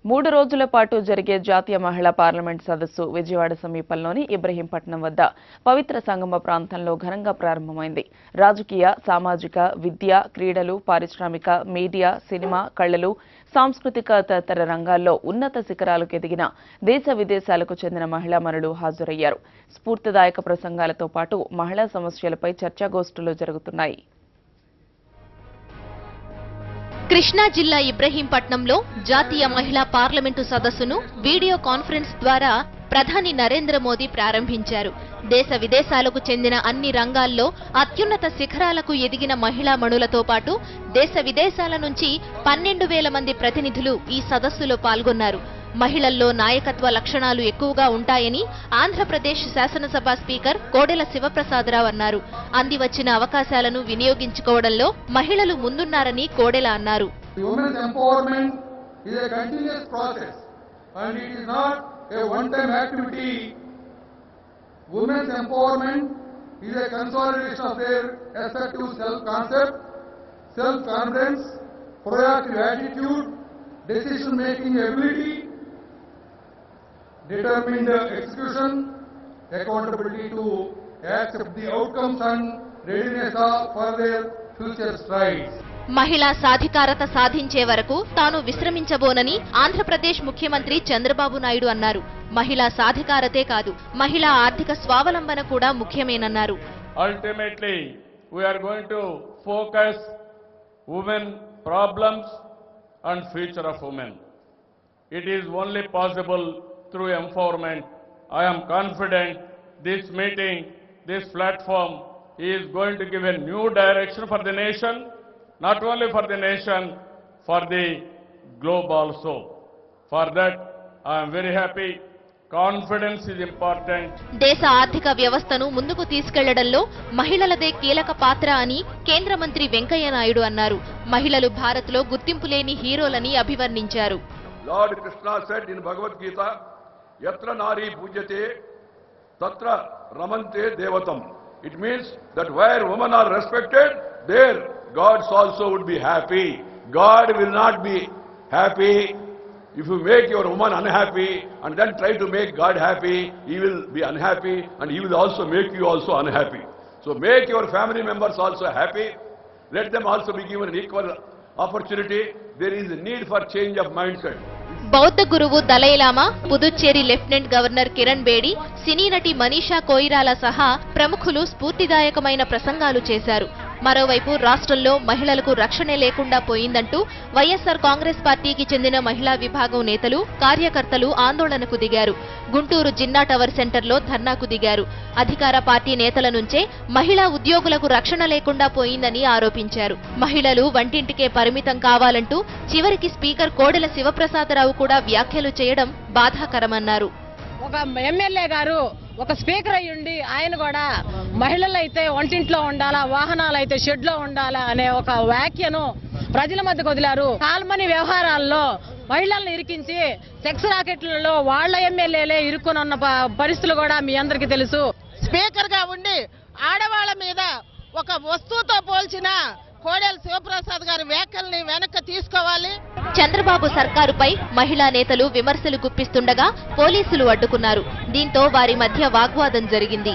3 రోజుల పాటు జరిగే జాతీయ మహిళా పార్లమెంట్ సదస్సు విజయవాడ సమీపంలోని ఇబ్రహీంపట్నం వద్ద పవిత్ర సంగమ ప్రాంతంలో ఘనంగా ప్రారంభమైంది. రాజకీయ, సామాజిక, విద్య, క్రీడలు, పారిశ్రామిక, మీడియా, సినిమా, కళలు, సాంస్కృతిక తదితర రంగాల్లో ఉన్నత శిఖరాలకు ఎదిగిన దేశ విదేశాలకు చెందిన మహిళామణులు హాజరయ్యారు. స్ఫూర్తిదాయక ప్రసంగాలతో పాటు మహిళా సమస్యలపై చర్చాగోష్ఠులు జరుగుతున్నాయి. కృష్ణా జిల్లా ఇబ్రహీంపట్నంలో జాతీయ మహిళా పార్లమెంటు సదస్సును వీడియో కాన్ఫరెన్స్ ద్వారా ప్రధాని నరేంద్ర మోదీ ప్రారంభించారు. దేశ విదేశాలకు చెందిన అన్ని రంగాల్లో అత్యున్నత శిఖరాలకు ఎదిగిన మహిళామణులతో పాటు దేశ విదేశాల నుంచి 12,000 మంది ప్రతినిధులు ఈ సదస్సులో పాల్గొన్నారు. మహిళల్లో నాయకత్వ లక్షణాలు ఎక్కువగా ఉంటాయని ఆంధ్రప్రదేశ్ శాసనసభ స్పీకర్ కోడెల శివప్రసాదరావు అన్నారు. అందివచ్చిన అవకాశాలను వినియోగించుకోవడంలో మహిళలు ముందున్నారని కోడెల అన్నారు. Determined execution, accountability to accept the outcomes and readiness for their future strides. మహిళా సాధికారత సాధించే వరకు తాను విశ్రమించబోనని ఆంధ్రప్రదేశ్ ముఖ్యమంత్రి చంద్రబాబు నాయుడు అన్నారు. మహిళా సాధికారతే కాదు, మహిళా ఆర్థిక స్వావలంబన కూడా ముఖ్యమేనన్నారు. Ultimately, we are going to focus women problems and future of women. It is only possible through empowerment. I am confident this meeting, this platform is going to give a new direction for the nation, not only for the nation, for the globe also. For that, I am very happy. Confidence is important. దేశ ఆర్థిక వ్యవస్థను ముందుకు తీసుకెళ్లడంలో మహిళలదే కీలక పాత్ర అని కేంద్ర మంత్రి వెంకయ్య నాయుడు అన్నారు. మహిళలు భారత్లో గుర్తింపు లేని హీరోలని అభివర్ణించారు. Lord Krishna said in Bhagavad Gita, Yatra Nari Pujyate, Tatra Ramante Devatam. It means that where women are respected, there gods also would be happy. God will not be happy if you make your woman unhappy and then try to make God happy. He will be unhappy and he will also make you also unhappy. So make your family members also happy. Let them also be given an equal opportunity. There is a need for change of mindset. బౌద్ధ గురువు Dalai Lama, Puducherry lieutenant governor Kiran Bedi, సినీ నటి మనీషా కోయిరాలా సహా ప్రముఖులు స్ఫూర్తిదాయకమైన ప్రసంగాలు చేశారు. మరోవైపు రాష్ట్రంలో మహిళలకు రక్షణే లేకుండా పోయిందంటూ వైఎస్సార్ కాంగ్రెస్ పార్టీకి చెందిన మహిళా విభాగం నేతలు, కార్యకర్తలు ఆందోళనకు దిగారు. గుంటూరు జిన్నా టవర్ సెంటర్లో ధర్నాకు దిగారు. అధికార పార్టీ నేతల నుంచే మహిళా ఉద్యోగులకు రక్షణ లేకుండా పోయిందని ఆరోపించారు. మహిళలు వంటింటికే పరిమితం కావాలంటూ చివరికి స్పీకర్ కోడెల శివప్రసాదరావు కూడా వ్యాఖ్యలు చేయడం బాధాకరమన్నారు. ఒక ఎమ్మెల్యే గారు ఒక స్పీకర్ అయ్యుండి ఆయన కూడా మహిళలు అయితే వంటింట్లో ఉండాలా, వాహనాలు అయితే షెడ్ లో ఉండాలా అనే ఒక వ్యాఖ్యను ప్రజల మధ్యకు వదిలారు. కాల్మని వ్యవహారాల్లో మహిళలను ఇరికించి సెక్స్ రాకెట్లలో వాళ్ళ ఎమ్మెల్యేలే ఇరుక్కునున్న పరిస్థితులు కూడా మీ అందరికీ తెలుసు. స్పీకర్ గా ఉండి ఆడవాళ్ల మీద ఒక వస్తువుతో పోల్చిన కోడెల శివప్రసాద్ గారి వ్యాఖ్యల్ని వెనక్కి తీసుకోవాలి. చంద్రబాబు సర్కారుపై మహిళా నేతలు విమర్శలు గుప్పిస్తుండగా పోలీసులు అడ్డుకున్నారు. దీంతో వారి మధ్య వాగ్వాదం జరిగింది.